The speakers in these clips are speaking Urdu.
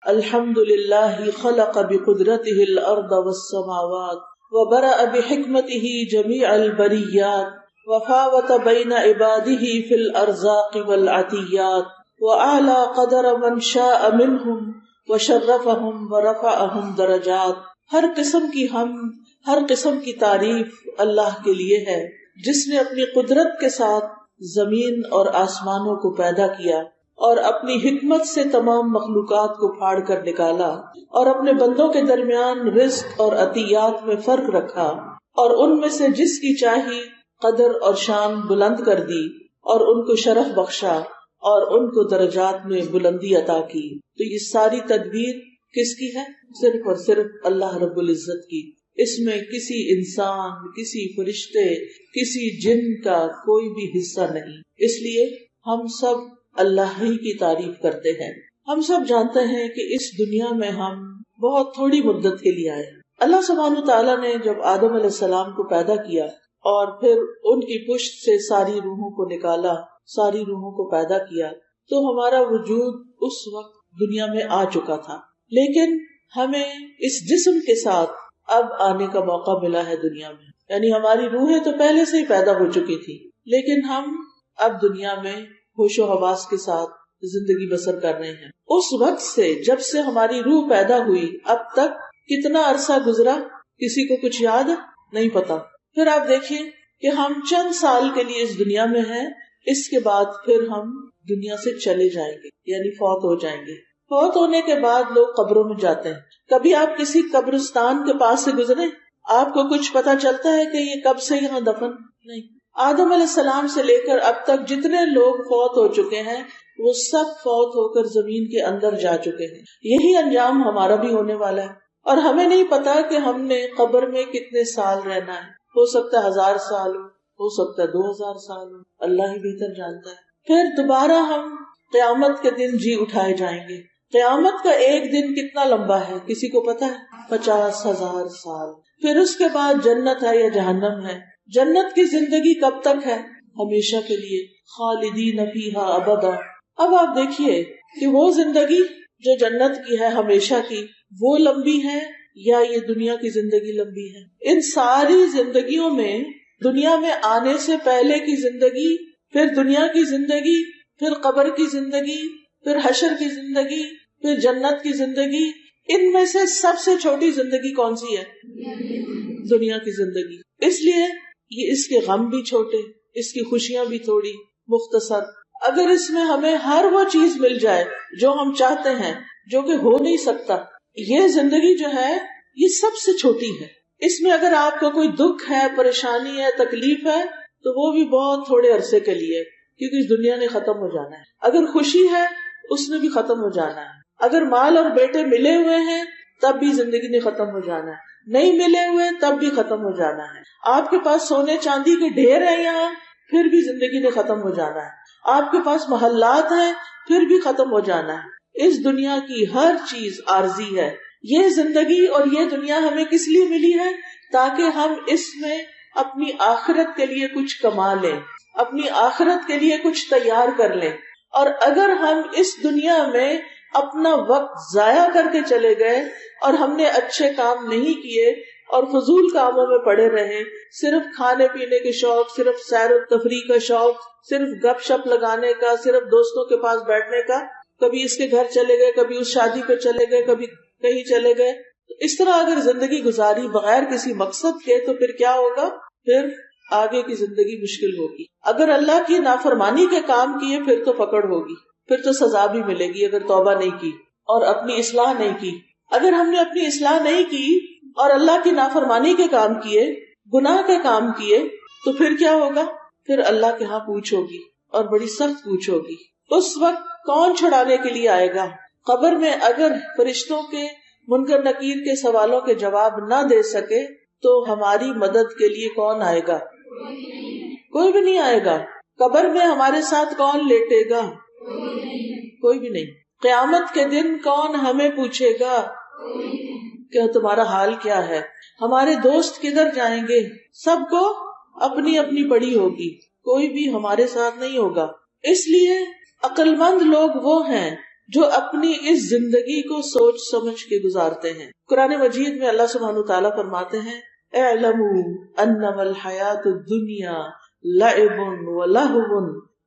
الحمد للہ خلق بقدرته الارض والسماوات وبرأ بحکمته جميع البریات وفاوت بین عباده فی الارزاق والعطیات وأعلی قدر من شاء منهم وشرفهم ورفعهم درجات. ہر قسم کی حمد، ہر قسم کی تعریف اللہ کے لیے ہے جس نے اپنی قدرت کے ساتھ زمین اور آسمانوں کو پیدا کیا اور اپنی حکمت سے تمام مخلوقات کو پھاڑ کر نکالا اور اپنے بندوں کے درمیان رزق اور عطیات میں فرق رکھا اور ان میں سے جس کی چاہی قدر اور شان بلند کر دی اور ان کو شرف بخشا اور ان کو درجات میں بلندی عطا کی. تو یہ ساری تدبیر کس کی ہے؟ صرف اور صرف اللہ رب العزت کی. اس میں کسی انسان، کسی فرشتے، کسی جن کا کوئی بھی حصہ نہیں. اس لیے ہم سب اللہ ہی کی تعریف کرتے ہیں. ہم سب جانتے ہیں کہ اس دنیا میں ہم بہت تھوڑی مدت کے لیے آئے. اللہ سبحانہ تعالیٰ نے جب آدم علیہ السلام کو پیدا کیا اور پھر ان کی پشت سے ساری روحوں کو نکالا، ساری روحوں کو پیدا کیا، تو ہمارا وجود اس وقت دنیا میں آ چکا تھا. لیکن ہمیں اس جسم کے ساتھ اب آنے کا موقع ملا ہے دنیا میں. یعنی ہماری روحیں تو پہلے سے ہی پیدا ہو چکی تھی، لیکن ہم اب دنیا میں ہوش و حواس کے ساتھ زندگی بسر کر رہے ہیں. اس وقت سے جب سے ہماری روح پیدا ہوئی اب تک کتنا عرصہ گزرا کسی کو کچھ یاد نہیں پتا. پھر آپ دیکھیے کہ ہم چند سال کے لیے اس دنیا میں ہیں، اس کے بعد پھر ہم دنیا سے چلے جائیں گے، یعنی فوت ہو جائیں گے. فوت ہونے کے بعد لوگ قبروں میں جاتے ہیں. کبھی آپ کسی قبرستان کے پاس سے گزرے، آپ کو کچھ پتا چلتا ہے کہ یہ کب سے یہاں دفن؟ نہیں. آدم علیہ السلام سے لے کر اب تک جتنے لوگ فوت ہو چکے ہیں وہ سب فوت ہو کر زمین کے اندر جا چکے ہیں. یہی انجام ہمارا بھی ہونے والا ہے اور ہمیں نہیں پتا کہ ہم نے قبر میں کتنے سال رہنا ہے. ہو سکتا ہے 1000 سال ہو سکتا ہے 2000 سال ہو، اللہ ہی بہتر جانتا ہے. پھر دوبارہ ہم قیامت کے دن جی اٹھائے جائیں گے. قیامت کا ایک دن کتنا لمبا ہے کسی کو پتا ہے؟ 50,000 سال. پھر اس کے بعد جنت ہے یا جہنم ہے. جنت کی زندگی کب تک ہے؟ ہمیشہ کے لیے، خالدین فیہا ابدا. اب آپ دیکھیے کہ وہ زندگی جو جنت کی ہے ہمیشہ کی، وہ لمبی ہے یا یہ دنیا کی زندگی لمبی ہے؟ ان ساری زندگیوں میں دنیا میں آنے سے پہلے کی زندگی، پھر دنیا کی زندگی، پھر قبر کی زندگی، پھر حشر کی زندگی، پھر جنت کی زندگی، ان میں سے سب سے چھوٹی زندگی کون سی ہے؟ دنیا کی زندگی. اس لیے یہ اس کے غم بھی چھوٹے، اس کی خوشیاں بھی تھوڑی مختصر. اگر اس میں ہمیں ہر وہ چیز مل جائے جو ہم چاہتے ہیں، جو کہ ہو نہیں سکتا، یہ زندگی جو ہے یہ سب سے چھوٹی ہے. اس میں اگر آپ کو کوئی دکھ ہے، پریشانی ہے، تکلیف ہے تو وہ بھی بہت تھوڑے عرصے کے لیے، کیونکہ اس دنیا نے ختم ہو جانا ہے. اگر خوشی ہے اس نے بھی ختم ہو جانا ہے. اگر مال اور بیٹے ملے ہوئے ہیں تب بھی زندگی نے ختم ہو جانا ہے. نہیں ملے ہوئے تب بھی ختم ہو جانا ہے. آپ کے پاس سونے چاندی کے ڈھیر ہیں یہاں، پھر بھی زندگی نے ختم ہو جانا ہے. آپ کے پاس محلات ہیں، پھر بھی ختم ہو جانا ہے. اس دنیا کی ہر چیز عارضی ہے. یہ زندگی اور یہ دنیا ہمیں کس لیے ملی ہے؟ تاکہ ہم اس میں اپنی آخرت کے لیے کچھ کما لیں، اپنی آخرت کے لیے کچھ تیار کر لیں. اور اگر ہم اس دنیا میں اپنا وقت ضائع کر کے چلے گئے اور ہم نے اچھے کام نہیں کیے اور فضول کاموں میں پڑے رہے، صرف کھانے پینے کے شوق، صرف سیر و تفریح کا شوق، صرف گپ شپ لگانے کا، صرف دوستوں کے پاس بیٹھنے کا، کبھی اس کے گھر چلے گئے، کبھی اس شادی پہ چلے گئے، کبھی کہیں چلے گئے، اس طرح اگر زندگی گزاری بغیر کسی مقصد کے تو پھر کیا ہوگا؟ پھر آگے کی زندگی مشکل ہوگی. اگر اللہ کی نافرمانی کے کام کیے پھر تو پکڑ ہوگی، پھر تو سزا بھی ملے گی اگر توبہ نہیں کی اور اپنی اصلاح نہیں کی. اگر ہم نے اپنی اصلاح نہیں کی اور اللہ کی نافرمانی کے کام کیے، گناہ کے کام کیے، تو پھر کیا ہوگا؟ پھر اللہ کے ہاں پوچھ ہوگی اور بڑی سخت پوچھ ہوگی. اس وقت کون چھڑانے کے لیے آئے گا؟ قبر میں اگر فرشتوں کے منکر نکیر کے سوالوں کے جواب نہ دے سکے تو ہماری مدد کے لیے کون آئے گا؟ کوئی بھی نہیں آئے گا. قبر میں ہمارے ساتھ کون لیٹے گا؟ کوئی بھی نہیں. قیامت کے دن کون ہمیں پوچھے گا کہ تمہارا حال کیا ہے؟ ہمارے دوست کدھر جائیں گے؟ سب کو اپنی اپنی پڑی ہوگی، کوئی بھی ہمارے ساتھ نہیں ہوگا. اس لیے عقل مند لوگ وہ ہیں جو اپنی اس زندگی کو سوچ سمجھ کے گزارتے ہیں. قرآن مجید میں اللہ سبحانہ وتعالیٰ فرماتے ہیں اعلموا انما الحیات الدنیا لعب ولہو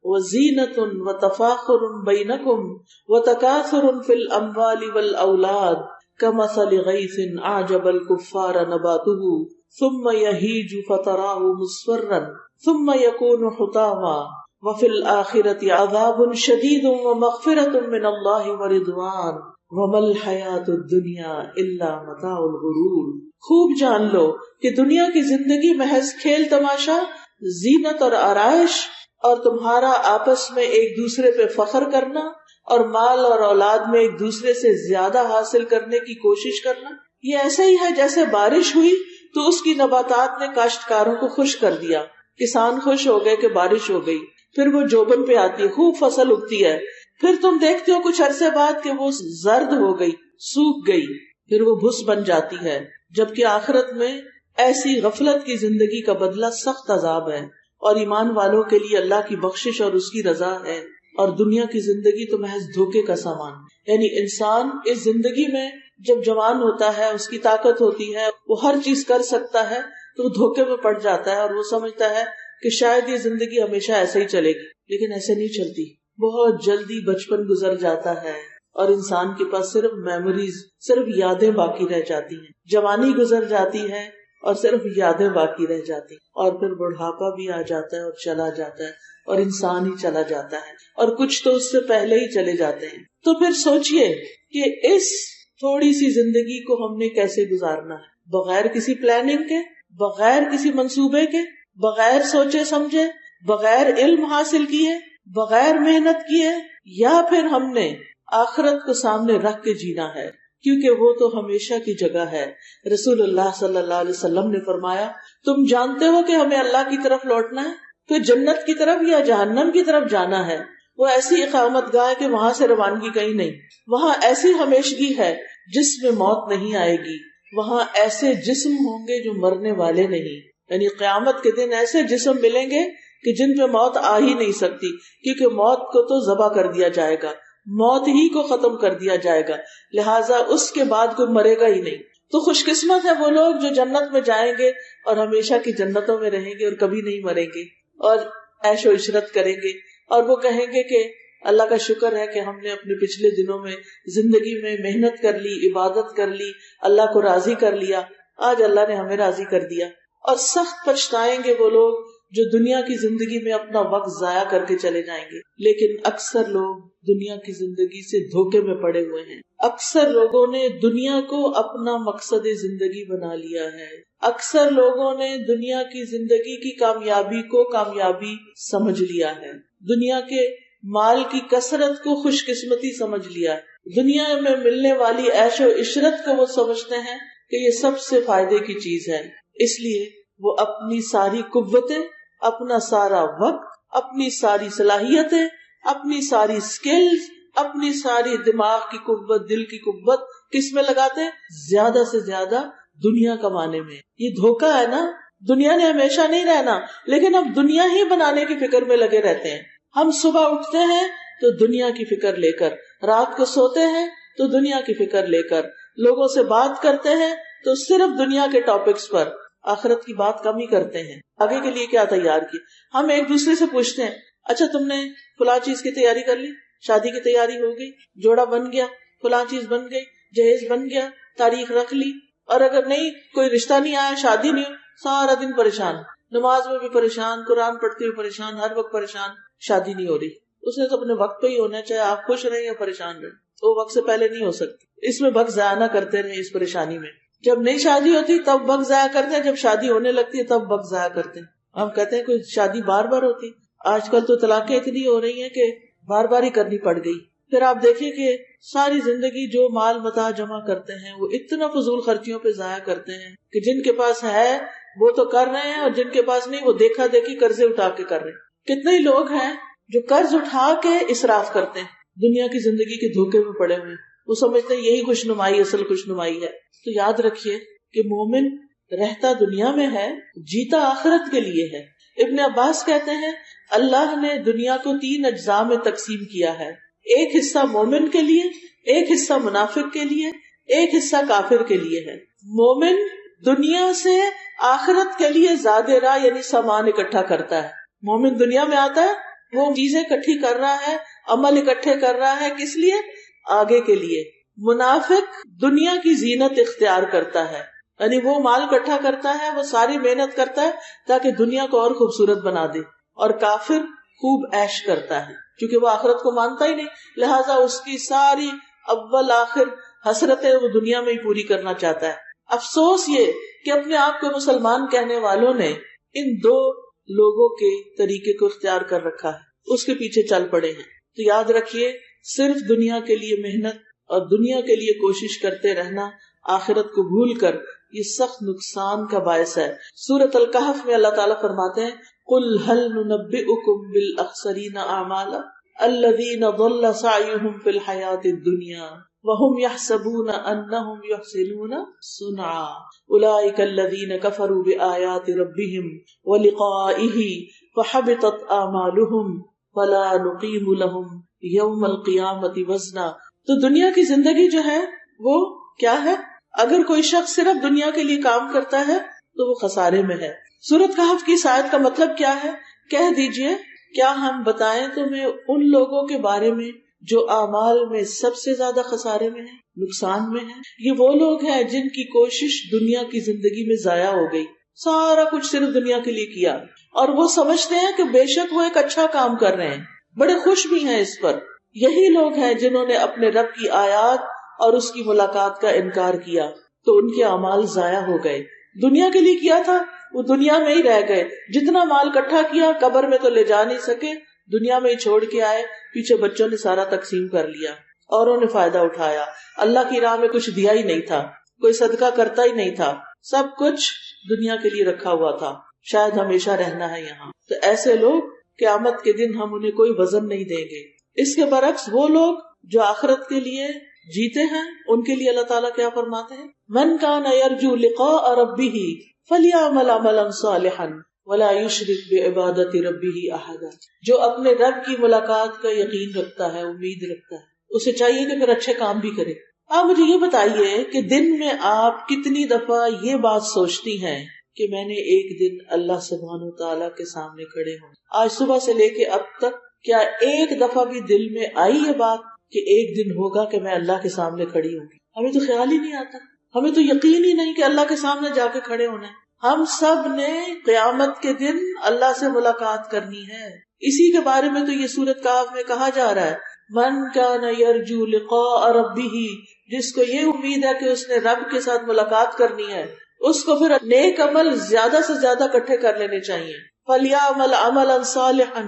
وزینۃ وتفاخر بینکم وتکاثر فی الاموال والاولاد کمثل غیث اعجب الکفار نباتہ ثم یہیج فتراہ مصفرا ثم یکون حطاما وفی الآخرۃ عذاب شدید ومغفرۃ من اللہ ورضوان وما الحیاۃ الدنیا الا متاع الغرور. خوب جان لو کہ دنیا کی زندگی محض کھیل تماشا، زینت اور آرائش، اور تمہارا آپس میں ایک دوسرے پہ فخر کرنا اور مال اور اولاد میں ایک دوسرے سے زیادہ حاصل کرنے کی کوشش کرنا، یہ ایسا ہی ہے جیسے بارش ہوئی تو اس کی نباتات نے کاشتکاروں کو خوش کر دیا. کسان خوش ہو گئے کہ بارش ہو گئی، پھر وہ جوبن پہ آتی ہے، خوب فصل اگتی ہے، پھر تم دیکھتے ہو کچھ عرصے بعد کہ وہ زرد ہو گئی، سوکھ گئی، پھر وہ بھس بن جاتی ہے. جبکہ آخرت میں ایسی غفلت کی زندگی کا بدلہ سخت عذاب ہے، اور ایمان والوں کے لیے اللہ کی بخشش اور اس کی رضا ہے، اور دنیا کی زندگی تو محض دھوکے کا سامان. یعنی انسان اس زندگی میں جب جوان ہوتا ہے، اس کی طاقت ہوتی ہے، وہ ہر چیز کر سکتا ہے، تو وہ دھوکے میں پڑ جاتا ہے اور وہ سمجھتا ہے کہ شاید یہ زندگی ہمیشہ ایسے ہی چلے گی، لیکن ایسے نہیں چلتی. بہت جلدی بچپن گزر جاتا ہے اور انسان کے پاس صرف میموریز، صرف یادیں باقی رہ جاتی ہیں. جوانی گزر جاتی ہے اور صرف یادیں باقی رہ جاتی ہیں، اور پھر بڑھاپا بھی آ جاتا ہے اور چلا جاتا ہے اور انسان ہی چلا جاتا ہے، اور کچھ تو اس سے پہلے ہی چلے جاتے ہیں. تو پھر سوچئے کہ اس تھوڑی سی زندگی کو ہم نے کیسے گزارنا ہے، بغیر کسی پلاننگ کے، بغیر کسی منصوبے کے، بغیر سوچے سمجھے، بغیر علم حاصل کیے، بغیر محنت کیے، یا پھر ہم نے آخرت کو سامنے رکھ کے جینا ہے، کیونکہ وہ تو ہمیشہ کی جگہ ہے. رسول اللہ صلی اللہ علیہ وسلم نے فرمایا تم جانتے ہو کہ ہمیں اللہ کی طرف لوٹنا ہے، تو جنت کی طرف یا جہنم کی طرف جانا ہے. وہ ایسی اقامت گاہ ہے کہ وہاں سے روانگی کہیں نہیں، وہاں ایسی ہمیشگی ہے جس میں موت نہیں آئے گی، وہاں ایسے جسم ہوں گے جو مرنے والے نہیں. یعنی قیامت کے دن ایسے جسم ملیں گے کہ جن پہ موت آ ہی نہیں سکتی، کیونکہ موت کو تو ذبح کر دیا جائے گا، موت ہی کو ختم کر دیا جائے گا، لہٰذا اس کے بعد کوئی مرے گا ہی نہیں. تو خوش قسمت ہے وہ لوگ جو جنت میں جائیں گے اور ہمیشہ کی جنتوں میں رہیں گے اور کبھی نہیں مریں گے اور عیش و عشرت کریں گے، اور وہ کہیں گے کہ اللہ کا شکر ہے کہ ہم نے اپنے پچھلے دنوں میں زندگی میں محنت کر لی، عبادت کر لی، اللہ کو راضی کر لیا، آج اللہ نے ہمیں راضی کر دیا. اور سخت پچھتائیں گے وہ لوگ جو دنیا کی زندگی میں اپنا وقت ضائع کر کے چلے جائیں گے. لیکن اکثر لوگ دنیا کی زندگی سے دھوکے میں پڑے ہوئے ہیں. اکثر لوگوں نے دنیا کو اپنا مقصد زندگی بنا لیا ہے. اکثر لوگوں نے دنیا کی زندگی کی کامیابی کو کامیابی سمجھ لیا ہے، دنیا کے مال کی کثرت کو خوش قسمتی سمجھ لیا ہے، دنیا میں ملنے والی عیش و عشرت کو وہ سمجھتے ہیں کہ یہ سب سے فائدے کی چیز ہے. اس لیے وہ اپنی ساری قوتیں، اپنا سارا وقت، اپنی ساری صلاحیتیں، اپنی ساری سکلز، اپنی ساری دماغ کی قوت، دل کی قوت کس میں لگاتے ہیں؟ زیادہ سے زیادہ دنیا کمانے میں. یہ دھوکا ہے نا. دنیا نے ہمیشہ نہیں رہنا، لیکن اب دنیا ہی بنانے کی فکر میں لگے رہتے ہیں. ہم صبح اٹھتے ہیں تو دنیا کی فکر لے کر، رات کو سوتے ہیں تو دنیا کی فکر لے کر، لوگوں سے بات کرتے ہیں تو صرف دنیا کے ٹاپکس پر، آخرت کی بات کم ہی کرتے ہیں. آگے کے لیے کیا تیار کی؟ ہم ایک دوسرے سے پوچھتے ہیں اچھا تم نے فلاں چیز کی تیاری کر لی، شادی کی تیاری ہو گئی، جوڑا بن گیا، فلاں چیز بن گئی، جہیز بن گیا، تاریخ رکھ لی. اور اگر نہیں، کوئی رشتہ نہیں آیا، شادی نہیں، سارا دن پریشان، نماز میں بھی پریشان، قرآن پڑھتے ہوئے پریشان، ہر وقت پریشان، شادی نہیں ہو رہی. اس نے تو اپنے وقت پہ ہی ہونا چاہے آپ خوش رہیں یا پریشان رہیں، تو وقت سے پہلے نہیں ہو سکتی. اس میں وقت ضائع نہ کرتے رہیں اس پریشانی میں. جب نئی شادی ہوتی تب وقت ضائع کرتے ہیں، جب شادی ہونے لگتی ہے تب وقت ضائع کرتے ہیں. ہم کہتے ہیں کوئی شادی بار بار ہوتی، آج کل تو طلاقیں اتنی ہو رہی ہیں کہ بار بار ہی کرنی پڑ گئی. پھر آپ دیکھیں کہ ساری زندگی جو مال متاع جمع کرتے ہیں وہ اتنا فضول خرچیوں پہ ضائع کرتے ہیں کہ جن کے پاس ہے وہ تو کر رہے ہیں، اور جن کے پاس نہیں وہ دیکھا دیکھی قرضے اٹھا کے کر رہے ہیں. کتنے ہی لوگ ہیں جو قرض اٹھا کے اسراف کرتے ہیں، دنیا کی زندگی کے دھوکے میں پڑے ہوئے، وہ سمجھتے ہیں یہی خوش نمائی اصل خوش نمائی ہے. تو یاد رکھیے کہ مومن رہتا دنیا میں ہے، جیتا آخرت کے لیے ہے. ابن عباس کہتے ہیں اللہ نے دنیا کو 3 اجزاء میں تقسیم کیا ہے. ایک حصہ مومن کے لیے، ایک حصہ منافق کے لیے، ایک حصہ کافر کے لیے ہے. مومن دنیا سے آخرت کے لیے زیادہ راہ یعنی سامان اکٹھا کرتا ہے. مومن دنیا میں آتا ہے، وہ چیزیں اکٹھی کر رہا ہے، عمل اکٹھے کر رہا ہے، کس لیے؟ آگے کے لیے. منافق دنیا کی زینت اختیار کرتا ہے، یعنی وہ مال اکٹھا کرتا ہے، وہ ساری محنت کرتا ہے تاکہ دنیا کو اور خوبصورت بنا دے. اور کافر خوب عیش کرتا ہے کیونکہ وہ آخرت کو مانتا ہی نہیں، لہٰذا اس کی ساری اول آخر حسرتیں وہ دنیا میں ہی پوری کرنا چاہتا ہے. افسوس یہ کہ اپنے آپ کو مسلمان کہنے والوں نے ان دو لوگوں کے طریقے کو اختیار کر رکھا ہے، اس کے پیچھے چل پڑے ہیں. تو یاد رکھیے، صرف دنیا کے لیے محنت اور دنیا کے لیے کوشش کرتے رہنا آخرت کو بھول کر یہ سخت نقصان کا باعث ہے. سورۃ الکہف میں اللہ تعالیٰ فرماتے ہیں قُلْ هَلْ نُنَبِّئُكُمْ بِالْأَخْسَرِينَ أَعْمَالًا الَّذِينَ ضَلَّ سَعْيُهُمْ فِي الْحَيَاةِ الدُّنْيَا وَهُمْ يَحْسَبُونَ أَنَّهُمْ يُحْسِنُونَ صُنْعًا أُولَئِكَ الَّذِينَ كَفَرُوا بِآيَاتِ رَبِّهِمْ وَلِقَائِهِ فَحَبِطَتْ أَعْمَالُهُمْ فَلَا نُقِيمُ لَهُمْ يَوْمَ الْقِيَامَةِ وَزْنًا. تو دنیا کی زندگی جو ہے وہ کیا ہے؟ اگر کوئی شخص صرف دنیا کے لیے کام کرتا ہے تو وہ خسارے میں ہے. سورۃ کہف کی اس آیت کا مطلب کیا ہے؟ کہہ دیجئے کیا ہم بتائیں تمہیں ان لوگوں کے بارے میں جو اعمال میں سب سے زیادہ خسارے میں ہیں، نقصان میں ہیں؟ یہ وہ لوگ ہیں جن کی کوشش دنیا کی زندگی میں ضائع ہو گئی، سارا کچھ صرف دنیا کے لیے کیا، اور وہ سمجھتے ہیں کہ بے شک وہ ایک اچھا کام کر رہے ہیں، بڑے خوش بھی ہیں اس پر. یہی لوگ ہیں جنہوں نے اپنے رب کی آیات اور اس کی ملاقات کا انکار کیا تو ان کے اعمال ضائع ہو گئے. دنیا کے لیے کیا تھا وہ دنیا میں ہی رہ گئے، جتنا مال اکٹھا کیا قبر میں تو لے جا نہیں سکے، دنیا میں ہی چھوڑ کے آئے، پیچھے بچوں نے سارا تقسیم کر لیا، اوروں نے فائدہ اٹھایا، اللہ کی راہ میں کچھ دیا ہی نہیں تھا، کوئی صدقہ کرتا ہی نہیں تھا، سب کچھ دنیا کے لیے رکھا ہوا تھا، شاید ہمیشہ رہنا ہے یہاں. تو ایسے لوگ قیامت کے دن ہم انہیں کوئی وزن نہیں دیں گے. اس کے برعکس وہ لوگ جو آخرت کے لیے جیتے ہیں ان کے لیے اللہ تعالیٰ کیا فرماتے ہیں؟ من کان یرجو لقاء ربہ فلیعمل عملا صالحا ولا یشرک بعبادۃ ربہ احدا. جو اپنے رب کی ملاقات کا یقین رکھتا ہے، امید رکھتا ہے، اسے چاہیے کہ پھر اچھے کام بھی کرے. آپ مجھے یہ بتائیے کہ دن میں آپ کتنی دفعہ یہ بات سوچتی ہیں کہ میں نے ایک دن اللہ سبحانہ و تعالیٰ کے سامنے کھڑے ہوں؟ آج صبح سے لے کے اب تک کیا ایک دفعہ بھی دل میں آئی یہ بات کہ ایک دن ہوگا کہ میں اللہ کے سامنے کھڑی ہوں گی؟ ہمیں تو خیال ہی نہیں آتا، ہمیں تو یقین ہی نہیں کہ اللہ کے سامنے جا کے کھڑے ہونا ہے. ہم سب نے قیامت کے دن اللہ سے ملاقات کرنی ہے. اسی کے بارے میں تو یہ سورۃ کہف میں کہا جا رہا ہے من کان یرجو لقاء ربہ، جس کو یہ امید ہے کہ اس نے رب کے ساتھ ملاقات کرنی ہے، اس کو پھر نیک عمل زیادہ سے زیادہ اکٹھے کر لینے چاہیے. فلیعمل عملا صالحا،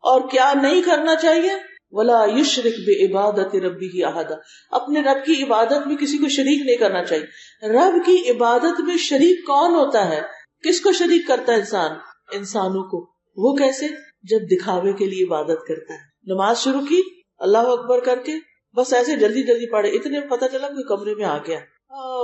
اور کیا نہیں کرنا چاہیے؟ ولا یشرک بعبادۃ ربہ احدا، اپنے رب کی عبادت میں کسی کو شریک نہیں کرنا چاہیے. رب کی عبادت میں شریک کون ہوتا ہے؟ کس کو شریک کرتا ہے انسان؟ انسانوں کو. وہ کیسے؟ جب دکھاوے کے لیے عبادت کرتا ہے. نماز شروع کی اللہ اکبر کر کے بس ایسے جلدی جلدی پڑھے، اتنے پتہ چلا کوئی کمرے میں آ گیا،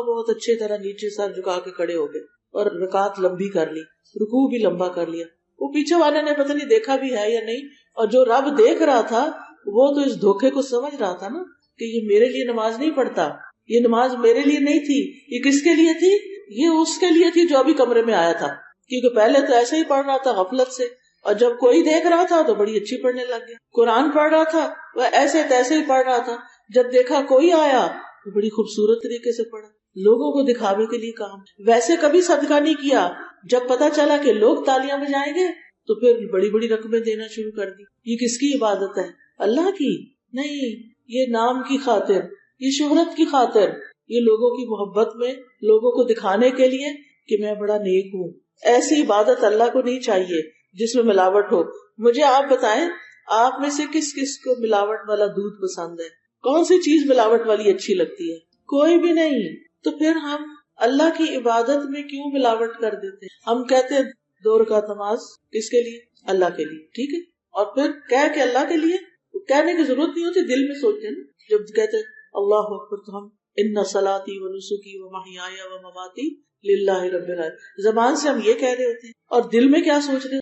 بہت اچھے طرح نیچے سر جھکا کے کھڑے ہو گئے اور رکعت لمبی کر لی، رکوع بھی لمبا کر لیا. وہ پیچھے والے نے پتہ نہیں دیکھا بھی ہے یا نہیں، اور جو رب دیکھ رہا تھا وہ تو اس دھوکے کو سمجھ رہا تھا نا کہ یہ میرے لیے نماز نہیں پڑھتا، یہ نماز میرے لیے نہیں تھی، یہ کس کے لیے تھی؟ یہ اس کے لیے تھی جو ابھی کمرے میں آیا تھا، کیونکہ پہلے تو ایسے ہی پڑھ رہا تھا غفلت سے، اور جب کوئی دیکھ رہا تھا تو بڑی اچھی پڑھنے لگ گیا. قرآن پڑھ رہا تھا وہ ایسے تیسے ہی پڑھ رہا تھا، جب دیکھا کوئی آیا تو بڑی خوبصورت طریقے سے پڑھا. لوگوں کو دکھاوے کے لیے کام. ویسے کبھی صدقہ نہیں کیا، جب پتا چلا کہ لوگ تالیاں بجائیں گے تو پھر بڑی بڑی رقمیں دینا شروع کر دی. یہ کس کی عبادت ہے؟ اللہ کی نہیں، یہ نام کی خاطر، یہ شہرت کی خاطر، یہ لوگوں کی محبت میں لوگوں کو دکھانے کے لیے کہ میں بڑا نیک ہوں. ایسی عبادت اللہ کو نہیں چاہیے جس میں ملاوٹ ہو. مجھے آپ بتائیں آپ میں سے کس کس کو ملاوٹ والا دودھ پسند ہے؟ کون سی چیز ملاوٹ والی اچھی لگتی ہے؟ کوئی بھی نہیں. تو پھر ہم اللہ کی عبادت میں کیوں ملاوٹ کر دیتے ہیں؟ ہم کہتے ہیں 2 رکعت نماز کس کے لیے؟ اللہ کے لیے، ٹھیک ہے، اور پھر کہہ کے اللہ کے لیے کہنے کی ضرورت نہیں ہوتی، دل میں سوچتے ہیں. جب کہتے ہیں اللہ اکبر تو ہم ان صلاتی و نسکی و محیایا و مماتی للہ رب العالمین، زبان سے ہم یہ کہہ رہے ہوتے ہیں اور دل میں کیا سوچ رہے